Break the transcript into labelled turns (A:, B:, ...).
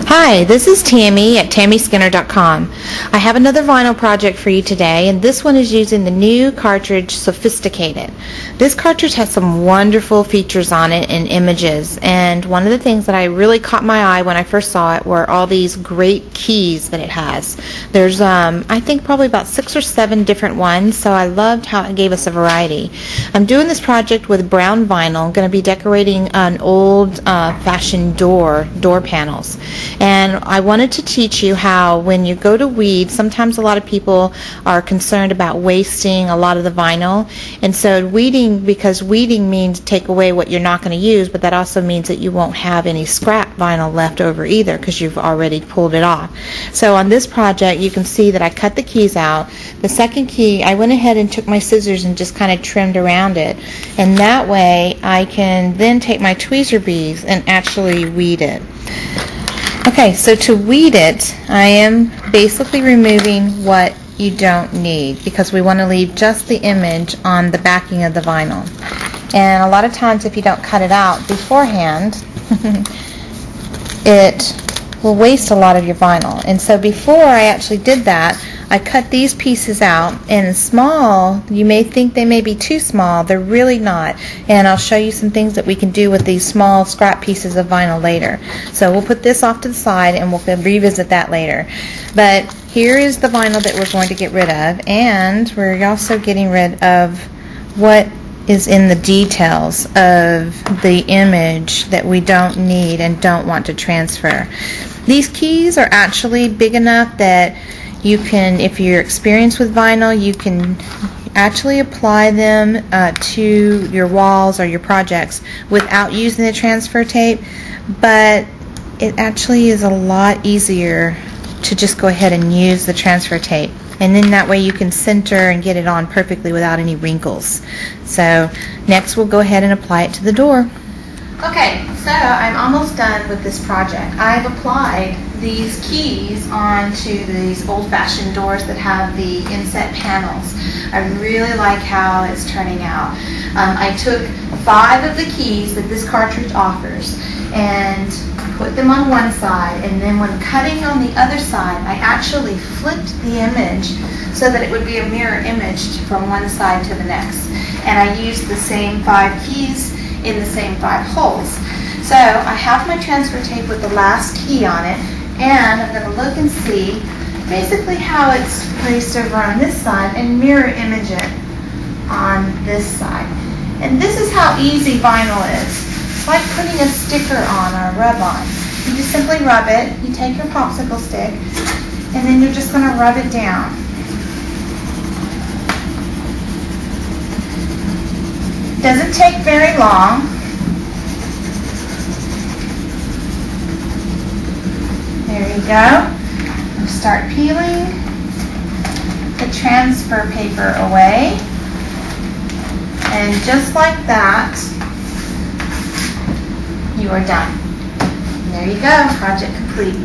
A: Hi, this is Tammy at tammyskinner.com. I have another vinyl project for you today, and this one is using the new cartridge Sophisticated. This cartridge has some wonderful features on it and images, and one of the things that I really caught my eye when I first saw it were all these great keys that it has. There's I think probably about 6 or 7 different ones, so I loved how it gave us a variety. I'm doing this project with brown vinyl. I'm going to be decorating an old fashioned door panels. And I wanted to teach you how when you go to weed, sometimes a lot of people are concerned about wasting a lot of the vinyl. And so weeding, because weeding means take away what you're not going to use, but that also means that you won't have any scrap vinyl left over either because you've already pulled it off. So on this project you can see that I cut the keys out. The second key, I went ahead and took my scissors and just kind of trimmed around it. And that way I can then take my tweezer beads and actually weed it. Okay, so to weed it, I am basically removing what you don't need because we want to leave just the image on the backing of the vinyl. And a lot of times if you don't cut it out beforehand, it will waste a lot of your vinyl. And so before I actually did that, I cut these pieces out, and small, you may think they may be too small, they're really not. And I'll show you some things that we can do with these small scrap pieces of vinyl later. So we'll put this off to the side and we'll revisit that later. But here is the vinyl that we're going to get rid of, and we're also getting rid of what is in the details of the image that we don't need and don't want to transfer. These keys are actually big enough that you can, if you're experienced with vinyl, you can actually apply them to your walls or your projects without using the transfer tape, but it actually is a lot easier to just go ahead and use the transfer tape, and then that way you can center and get it on perfectly without any wrinkles. So next we'll go ahead and apply it to the door. Okay, so I'm almost done with this project. I've applied these keys onto these old-fashioned doors that have the inset panels. I really like how it's turning out. I took 5 of the keys that this cartridge offers and put them on one side, and then when cutting on the other side I actually flipped the image so that it would be a mirror image from one side to the next. And I used the same 5 keys in the same 5 holes. So I have my transfer tape with the last key on it, and I'm going to look and see basically how it's placed over on this side and mirror image it on this side. And this is how easy vinyl is. It's like putting a sticker on or a rub-on. You just simply rub it, you take your popsicle stick, and then you're just going to rub it down. Doesn't take very long. There you go. Start peeling the transfer paper away, and just like that you are done. And there you go, project complete.